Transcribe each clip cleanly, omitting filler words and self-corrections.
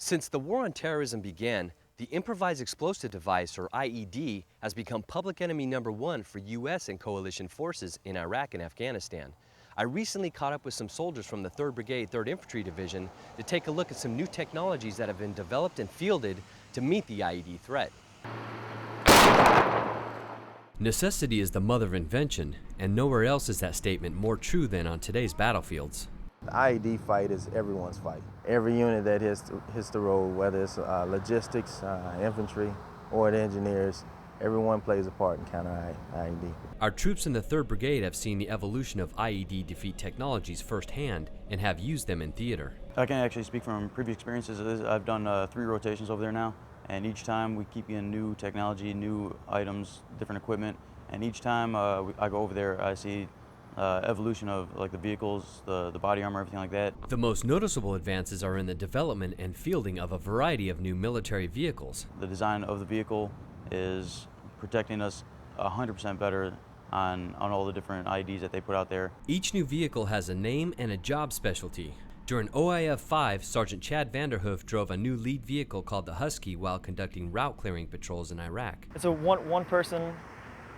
Since the war on terrorism began, the improvised explosive device, or IED, has become public enemy #1 for U.S. and coalition forces in Iraq and Afghanistan. I recently caught up with some soldiers from the 3rd Brigade, 3rd Infantry Division to take a look at some new technologies that have been developed and fielded to meet the IED threat. Necessity is the mother of invention, and nowhere else is that statement more true than on today's battlefields. The IED fight is everyone's fight. Every unit that hits the road, whether it's logistics, infantry, or the engineers, everyone plays a part in counter IED. Our troops in the 3rd Brigade have seen the evolution of IED defeat technologies firsthand and have used them in theater. I can actually speak from previous experiences. I've done 3 rotations over there now, and each time we keep getting new technology, new items, different equipment, and each time I go over there, I see evolution of like the vehicles, the body armor, everything like that. The most noticeable advances are in the development and fielding of a variety of new military vehicles. The design of the vehicle is protecting us 100% better on all the different IEDs that they put out there. Each new vehicle has a name and a job specialty. During OIF 5, Sergeant Chad Vanderhoof drove a new lead vehicle called the Husky while conducting route clearing patrols in Iraq. It's a one-person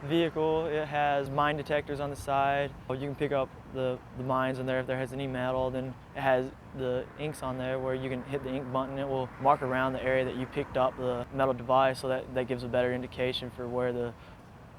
vehicle. It has mine detectors on the side. You can pick up the mines in there if there has any metal. Then it has the inks on there where you can hit the ink button. It will mark around the area that you picked up the metal device, so that gives a better indication for where the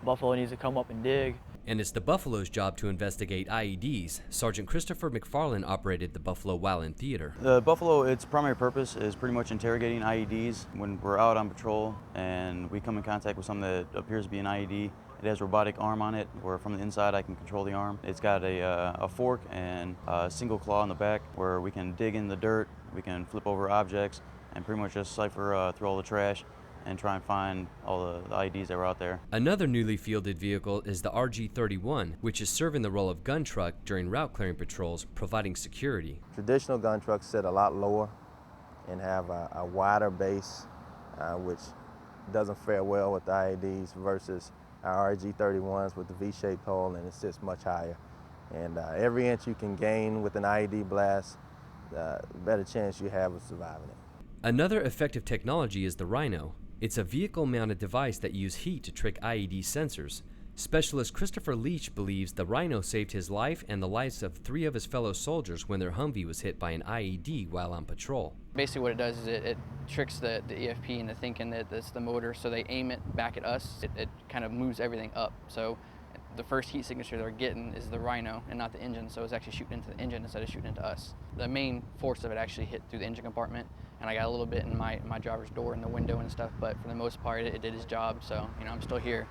buffalo needs to come up and dig. And it's the Buffalo's job to investigate IEDs. Sergeant Christopher McFarland operated the Buffalo while in theater. The Buffalo, its primary purpose is pretty much interrogating IEDs. When we're out on patrol and we come in contact with something that appears to be an IED, it has a robotic arm on it, where from the inside I can control the arm. It's got a fork and a single claw on the back where we can dig in the dirt, we can flip over objects, and pretty much just cipher through all the trash and try and find all the IEDs that were out there. Another newly fielded vehicle is the RG-31, which is serving the role of gun truck during route clearing patrols, providing security. Traditional gun trucks sit a lot lower and have a wider base, which doesn't fare well with the IEDs, versus our RG-31s with the V-shaped hull, and it sits much higher. And every inch you can gain with an IED blast, the better chance you have of surviving it. Another effective technology is the Rhino. It's a vehicle-mounted device that uses heat to trick IED sensors. Specialist Christopher Leach believes the Rhino saved his life and the lives of 3 of his fellow soldiers when their Humvee was hit by an IED while on patrol. Basically what it does is it tricks the EFP into thinking that it's the motor, so they aim it back at us. It kind of moves everything up. So the first heat signature they're getting is the Rhino and not the engine, so it's actually shooting into the engine instead of shooting into us. The main force of it actually hit through the engine compartment, and I got a little bit in my driver's door and the window and stuff, but for the most part it did its job, so I'm still here.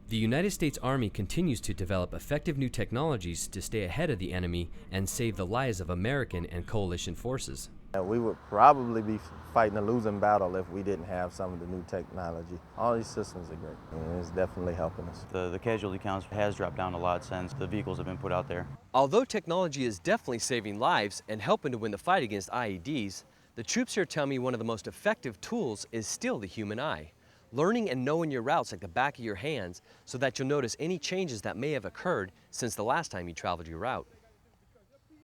The United States Army continues to develop effective new technologies to stay ahead of the enemy and save the lives of American and coalition forces. We would probably be fighting a losing battle if we didn't have some of the new technology. All these systems are great, and it's definitely helping us. The casualty counts has dropped down a lot since the vehicles have been put out there. Although technology is definitely saving lives and helping to win the fight against IEDs, the troops here tell me one of the most effective tools is still the human eye. Learning and knowing your routes like the back of your hands so that you'll notice any changes that may have occurred since the last time you traveled your route.